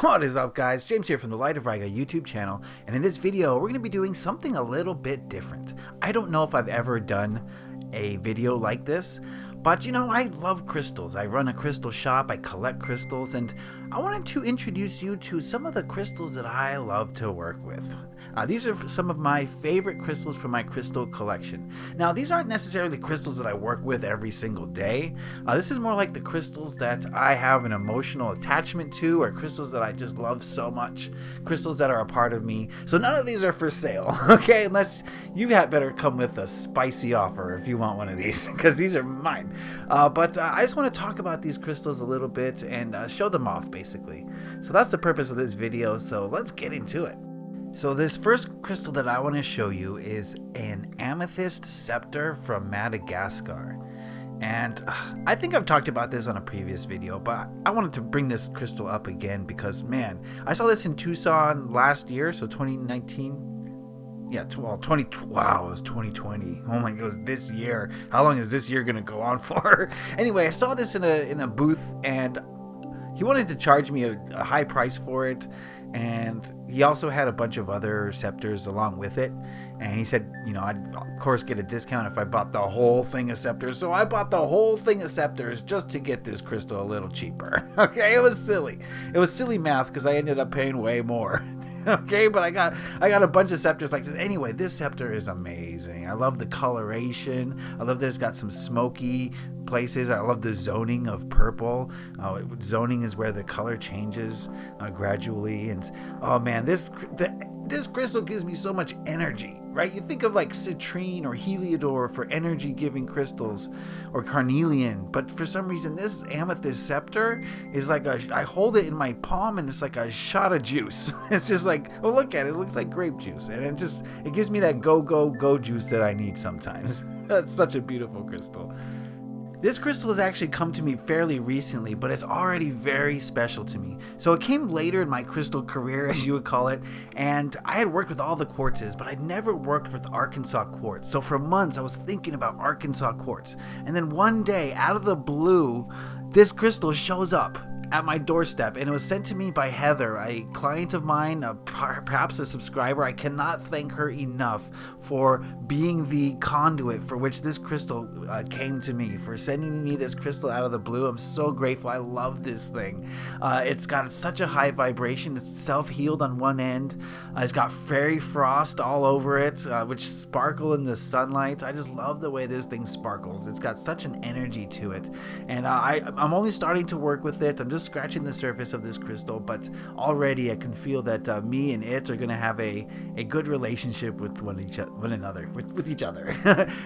What is up, guys? James here from the Light of Riga YouTube channel, and in this video we're going to be doing something a little bit different. I don't know if I've ever done a video like this, but you know, I love crystals. I run a crystal shop, I collect crystals, and I wanted to introduce you to some of the crystals that I love to work with. These are some of my favorite crystals from my crystal collection. Now, these aren't necessarily crystals that I work with every single day. This is more like the crystals that I have an emotional attachment to, or crystals that I just love so much, crystals that are a part of me. So none of these are for sale, okay? Unless you had better come with a spicy offer if you want one of these, because these are mine. But I just want to talk about these crystals a little bit and show them off, basically. So that's the purpose of this video, so let's get into it. So this first crystal that I want to show you is an Amethyst Scepter from Madagascar. And I think I've talked about this on a previous video, but I wanted to bring this crystal up again because, man, I saw this in Tucson last year, so 2019. Yeah, well, wow, it was 2020. Oh my God, it was this year. How long is this year going to go on for? Anyway, I saw this in a booth, and he wanted to charge me a high price for it, and he also had a bunch of other scepters along with it, and he said, you know, I'd of course get a discount if I bought the whole thing of scepters. So I bought the whole thing of scepters just to get this crystal a little cheaper. Okay, it was silly. It was silly math because I ended up paying way more. Okay, but I got a bunch of scepters like this. Anyway, this scepter is amazing. I love the coloration. I love that it's got some smoky places. I love the zoning of purple. Zoning is where the color changes gradually, and oh man, this crystal gives me so much energy, right? You think of like citrine or heliodor for energy giving crystals, or carnelian, but for some reason this Amethyst Scepter is like I hold it in my palm and it's like a shot of juice. It's just like, oh, look at it, it looks like grape juice, and it gives me that go juice that I need sometimes. That's such a beautiful crystal. This crystal has actually come to me fairly recently, but it's already very special to me. So it came later in my crystal career, as you would call it, and I had worked with all the quartzes, but I'd never worked with Arkansas quartz. So for months I was thinking about Arkansas quartz, and then one day, out of the blue, this crystal shows up at my doorstep, and it was sent to me by Heather, a client of mine, perhaps a subscriber. I cannot thank her enough for being the conduit for which this crystal came to me, for sending me this crystal out of the blue. I'm so grateful. I love this thing. It's got such a high vibration. It's self-healed on one end. It's got fairy frost all over it, which sparkle in the sunlight. I just love the way this thing sparkles. It's got such an energy to it, and I'm only starting to work with it. I'm just scratching the surface of this crystal, but already I can feel that me and it are going to have a good relationship with with each other.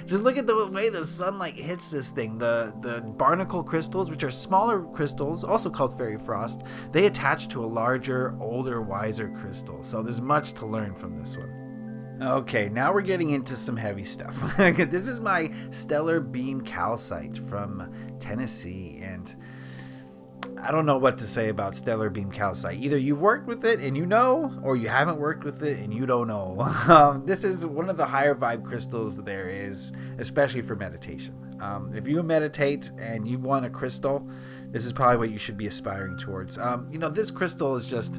Just look at the way the sunlight hits this thing. The barnacle crystals, which are smaller crystals, also called fairy frost, they attach to a larger, older, wiser crystal. So there's much to learn from this one. Okay, now we're getting into some heavy stuff. This is my Stellar Beam Calcite from Tennessee, and I don't know what to say about Stellar Beam Calcite. Either you've worked with it and you know, or you haven't worked with it and you don't know. This is one of the higher vibe crystals there is, especially for meditation. If you meditate and you want a crystal, this is probably what you should be aspiring towards. You know, this crystal is just...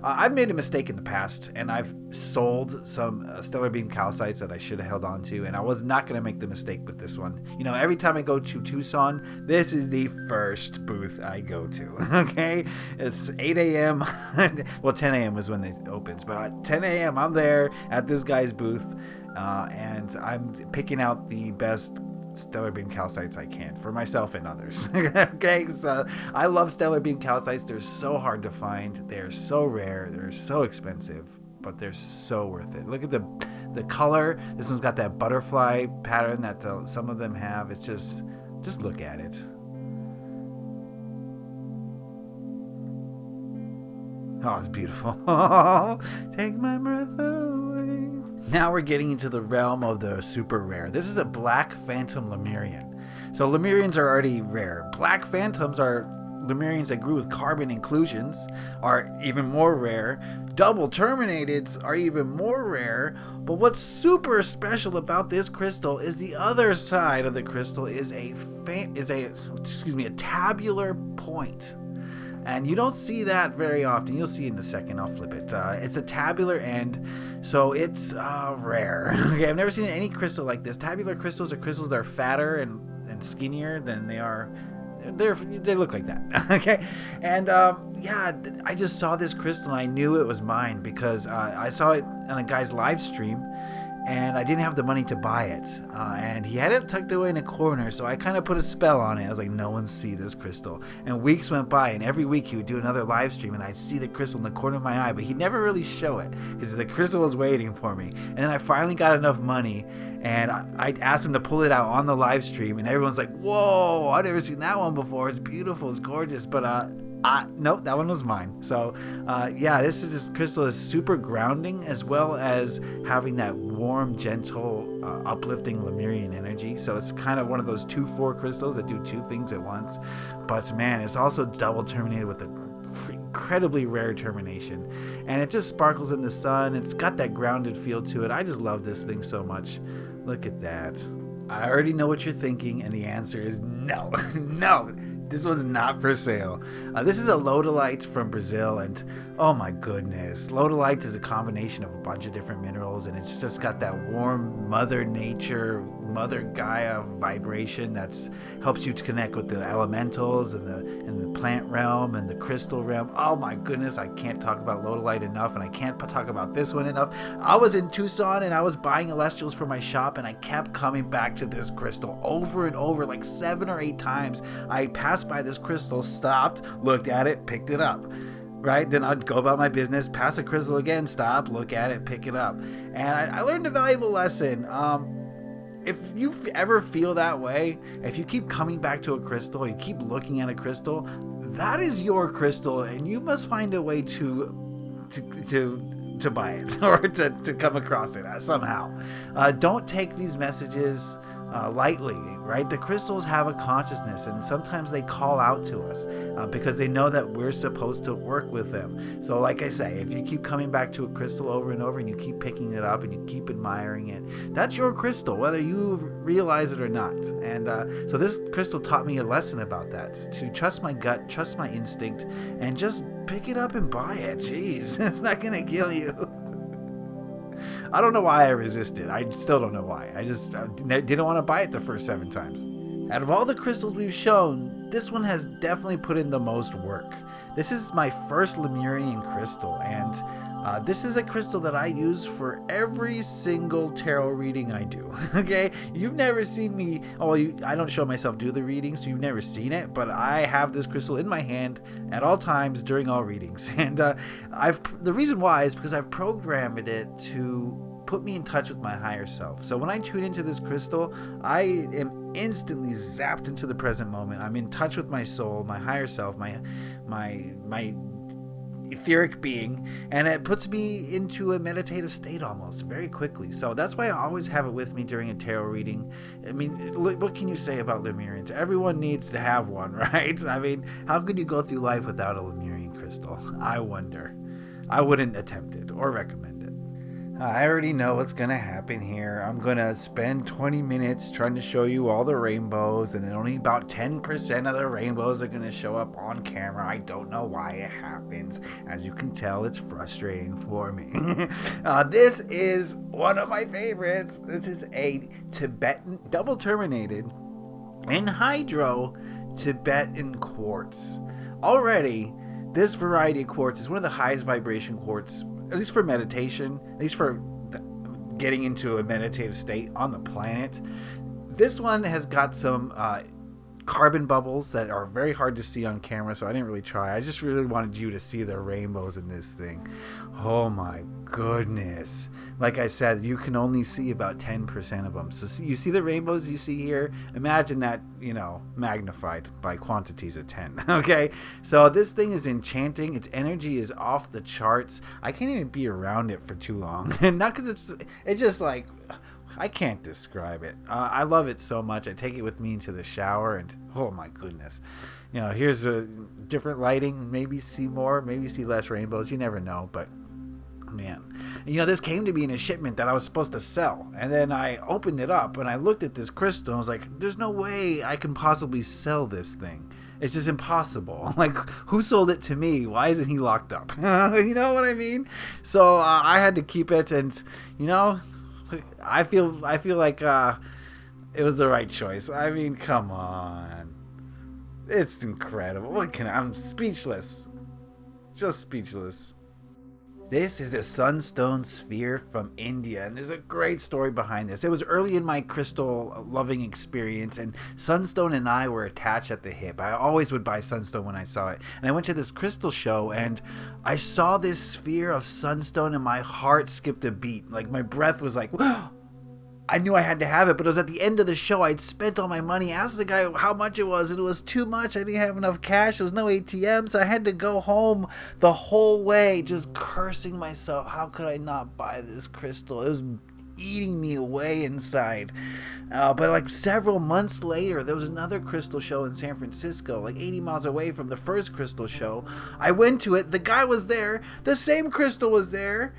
I've made a mistake in the past, and I've sold some Stellar Beam Calcites that I should have held on to, and I was not going to make the mistake with this one. You know, every time I go to Tucson, this is the first booth I go to, okay? It's 8 a.m. Well, 10 a.m. is when it opens, but at 10 a.m. I'm there at this guy's booth, and I'm picking out the best Stellar Beam Calcites I can for myself and others. Okay, so I love Stellar Beam Calcites. They're so hard to find, they're so rare, they're so expensive, but they're so worth it. Look at the color. This one's got that butterfly pattern that some of them have. It's just look at it. Oh, it's beautiful. Take my breath away. Now we're getting into the realm of the super rare. This is a Black Phantom Lemurian. So Lemurians are already rare. Black Phantoms are Lemurians that grew with carbon inclusions, are even more rare. Double terminateds are even more rare. But what's super special about this crystal is the other side of the crystal is a tabular point. And you don't see that very often. You'll see it in a second. I'll flip it. It's a tabular end, so it's rare. Okay, I've never seen any crystal like this. Tabular crystals are crystals that are fatter and skinnier than they are. They look like that. Okay, and yeah, I just saw this crystal and I knew it was mine because I saw it on a guy's live stream, and I didn't have the money to buy it, and he had it tucked away in a corner, so I kind of put a spell on it. I was like, no one see this crystal. And weeks went by, and every week he would do another live stream, and I'd see the crystal in the corner of my eye, but he'd never really show it because the crystal was waiting for me. And then I finally got enough money, and I asked him to pull it out on the live stream, and everyone's like, whoa, I've never seen that one before. It's beautiful, it's gorgeous, but nope, that one was mine. So yeah, this crystal is super grounding, as well as having that warm, gentle, uplifting Lemurian energy. So it's kind of one of those 2-4 crystals that do two things at once. But man, it's also double terminated with an incredibly rare termination, and it just sparkles in the sun. It's got that grounded feel to it. I just love this thing so much. Look at that. I already know what you're thinking, and the answer is no. No, this one's not for sale. This is a Lodolite from Brazil, and oh my goodness, Lodolite is a combination of a bunch of different minerals, and it's just got that warm Mother Nature, Mother Gaia vibration that helps you to connect with the elementals and the plant realm and the crystal realm. Oh my goodness, I can't talk about Lodolite enough, and I can't talk about this one enough. I was in Tucson and I was buying celestials for my shop, and I kept coming back to this crystal over and over, like 7 or 8 times. I passed by this crystal, stopped, looked at it, picked it up. Right, then I'd go about my business, pass a crystal again, stop, look at it, pick it up. And I learned a valuable lesson. If you ever feel that way, if you keep coming back to a crystal, you keep looking at a crystal, that is your crystal, and you must find a way to buy it or to come across it somehow. Don't take these messages lightly, right? The crystals have a consciousness, and sometimes they call out to us because they know that we're supposed to work with them. So like I say, if you keep coming back to a crystal over and over, and you keep picking it up and you keep admiring it, that's your crystal, whether you realize it or not. And so this crystal taught me a lesson about that, to trust my gut, trust my instinct, and just pick it up and buy it. Jeez, it's not gonna kill you. I don't know why I resisted. I still don't know why. I just didn't want to buy it the first 7 times. Out of all the crystals we've shown, this one has definitely put in the most work. This is my first Lemurian crystal, and this is a crystal that I use for every single tarot reading I do. Okay, you've never seen me. I don't show myself do the reading, so you've never seen it. But I have this crystal in my hand at all times during all readings, and the reason why is because I've programmed it to put me in touch with my higher self. So when I tune into this crystal, I am instantly zapped into the present moment. I'm in touch with my soul, my higher self, my etheric being, and it puts me into a meditative state almost very quickly. So that's why I always have it with me during a tarot reading. I mean, what can you say about Lemurians? Everyone needs to have one, right? I mean, how could you go through life without a Lemurian crystal? I wonder. I wouldn't attempt it or recommend it. I already know what's going to happen here. I'm going to spend 20 minutes trying to show you all the rainbows, and then only about 10% of the rainbows are going to show up on camera. I don't know why it happens. As you can tell, it's frustrating for me. This is one of my favorites. This is a Tibetan double terminated anhydro Tibetan quartz. Already, this variety of quartz is one of the highest vibration quartz, at least for meditation, at least for getting into a meditative state on the planet. This one has got some carbon bubbles that are very hard to see on camera, so I didn't really try. I just really wanted you to see the rainbows in this thing. Oh my goodness. Like I said, you can only see about 10% of them. So you see the rainbows you see here? Imagine that, magnified by quantities of 10. Okay? So this thing is enchanting. Its energy is off the charts. I can't even be around it for too long. And not because it's just like, I can't describe it. I love it so much. I take it with me into the shower, and oh my goodness. Here's a different lighting. Maybe see more, maybe see less rainbows. You never know, but man. This came to me in a shipment that I was supposed to sell. And then I opened it up and I looked at this crystal and I was like, there's no way I can possibly sell this thing. It's just impossible. Like, who sold it to me? Why isn't he locked up? You know what I mean? So I had to keep it, and you know, I feel like it was the right choice. I mean, come on, it's incredible. I'm speechless, just speechless. This is a Sunstone Sphere from India, and there's a great story behind this. It was early in my crystal loving experience, and Sunstone and I were attached at the hip. I always would buy Sunstone when I saw it. And I went to this crystal show, and I saw this sphere of Sunstone, and my heart skipped a beat. Like, my breath was like, I knew I had to have it, but it was at the end of the show. I'd spent all my money, asked the guy how much it was, and it was too much. I didn't have enough cash. There was no ATMs. I had to go home the whole way just cursing myself. How could I not buy this crystal? It was eating me away inside. But like several months later, there was another crystal show in San Francisco, like 80 miles away from the first crystal show. I went to it. The guy was there. The same crystal was there.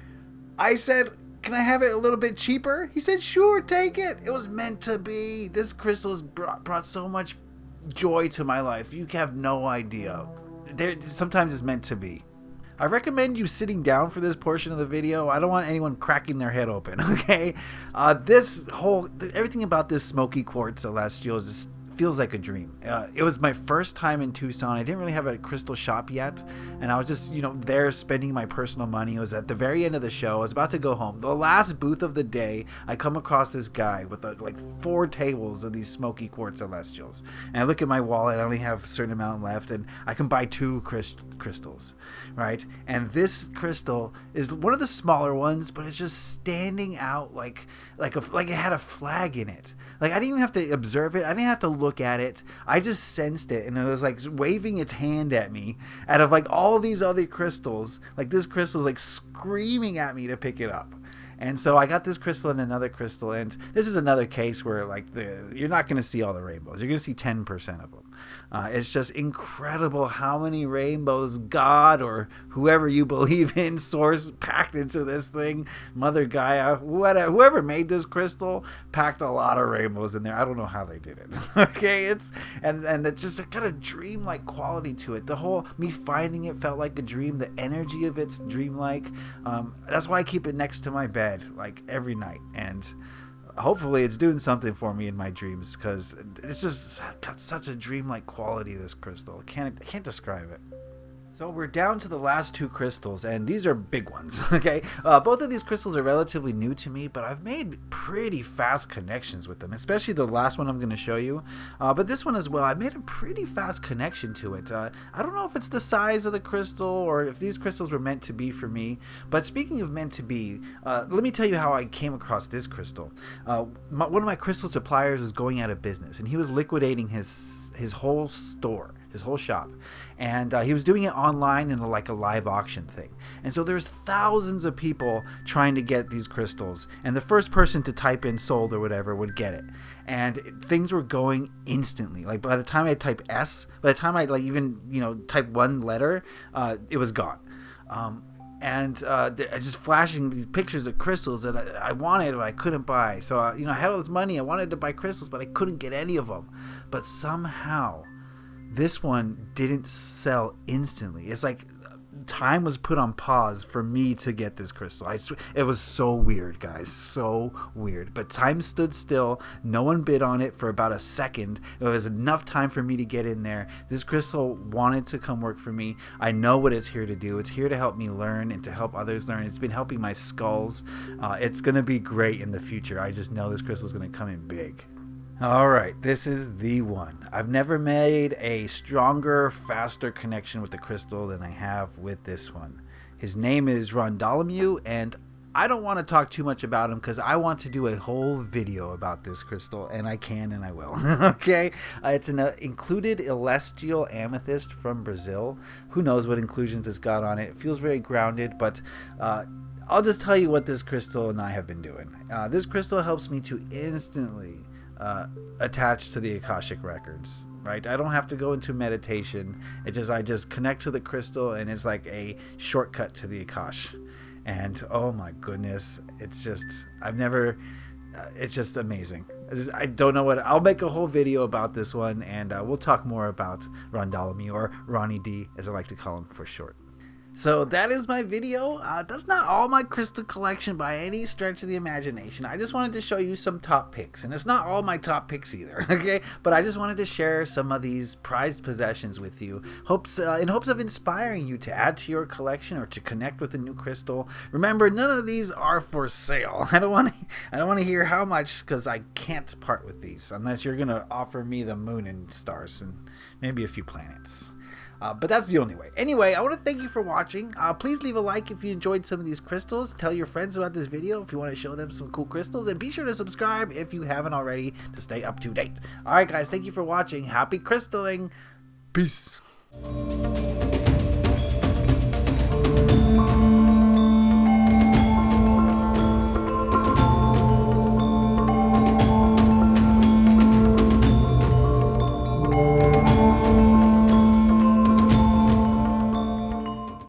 I said, can I have it a little bit cheaper? He said, sure, take it. It was meant to be. This crystal has brought so much joy to my life. You have no idea. Sometimes it's meant to be. I recommend you sitting down for this portion of the video. I don't want anyone cracking their head open, okay? Everything about this Smoky Quartz celestial is feels like a dream. It was my first time in Tucson. I didn't really have a crystal shop yet, and I was just, there spending my personal money. It was at the very end of the show. I was about to go home. The last booth of the day, I come across this guy with like 4 tables of these Smoky Quartz celestials, and I look at my wallet. I only have a certain amount left, and I can buy 2 crystals, right? And this crystal is one of the smaller ones, but it's just standing out like it had a flag in it. Like, I didn't even have to observe it. I didn't have to look at it. I just sensed it, and it was like waving its hand at me out of like all these other crystals. Like, this crystal is like screaming at me to pick it up. And so I got this crystal and another crystal, and this is another case where like you're not going to see all the rainbows. You're going to see 10% of them. It's just incredible how many rainbows God or whoever you believe in, source, packed into this thing. Mother Gaia, whoever made this crystal packed a lot of rainbows in there. I don't know how they did it. Okay, it's just got a dreamlike quality to it. The whole me finding it felt like a dream. The energy of it's dreamlike. That's why I keep it next to my bed like every night, and hopefully it's doing something for me in my dreams, because it's just got such a dreamlike quality, this crystal. I can't describe it. So we're down to the last 2 crystals, and these are big ones, okay? Both of these crystals are relatively new to me, but I've made pretty fast connections with them, especially the last one I'm going to show you. But this one as well, I made a pretty fast connection to it. I don't know if it's the size of the crystal or if these crystals were meant to be for me, but speaking of meant to be, let me tell you how I came across this crystal. One of my crystal suppliers is going out of business, and he was liquidating his whole store, his whole shop, and he was doing it online in like a live auction thing. And so there's thousands of people trying to get these crystals, and the first person to type in sold or whatever would get it. And things were going instantly. Like, by the time I type S, by the time I like even type one letter, it was gone. And just flashing these pictures of crystals that I wanted but I couldn't buy. So I had all this money. I wanted to buy crystals, but I couldn't get any of them. But somehow this one didn't sell instantly. It's like time was put on pause for me to get this crystal. It was so weird, guys, so weird. But time stood still. No one bid on it for about a second. It was enough time for me to get in there. This crystal wanted to come work for me. I know what it's here to do. It's here to help me learn and to help others learn. It's been helping my skulls. It's going to be great in the future. I just know this crystal is going to come in big. Alright, this is the one. I've never made a stronger, faster connection with the crystal than I have with this one. His name is Lodolite, and I don't want to talk too much about him because I want to do a whole video about this crystal, and I can and I will. Okay? It's an included celestial amethyst from Brazil. Who knows what inclusions it's got on it. It feels very grounded, but I'll just tell you what this crystal and I have been doing. This crystal helps me to instantly attached to the Akashic records, right? I don't have to go into meditation. I just connect to the crystal, and it's like a shortcut to the Akash. And oh my goodness, it's just amazing. I don't know what. I'll make a whole video about this one, and we'll talk more about Rondolemy, or Ronnie D, as I like to call him for short. So that is my video. That's not all my crystal collection by any stretch of the imagination. I just wanted to show you some top picks, and it's not all my top picks either, okay? But I just wanted to share some of these prized possessions with you, in hopes of inspiring you to add to your collection or to connect with a new crystal. Remember, none of these are for sale. I don't want to hear how much, because I can't part with these unless you're gonna offer me the moon and stars and maybe a few planets. But that's the only way. Anyway, I want to thank you for watching. Please leave a like if you enjoyed some of these crystals. Tell your friends about this video if you want to show them some cool crystals. And be sure to subscribe if you haven't already to stay up to date. Alright guys, thank you for watching. Happy crystalling. Peace.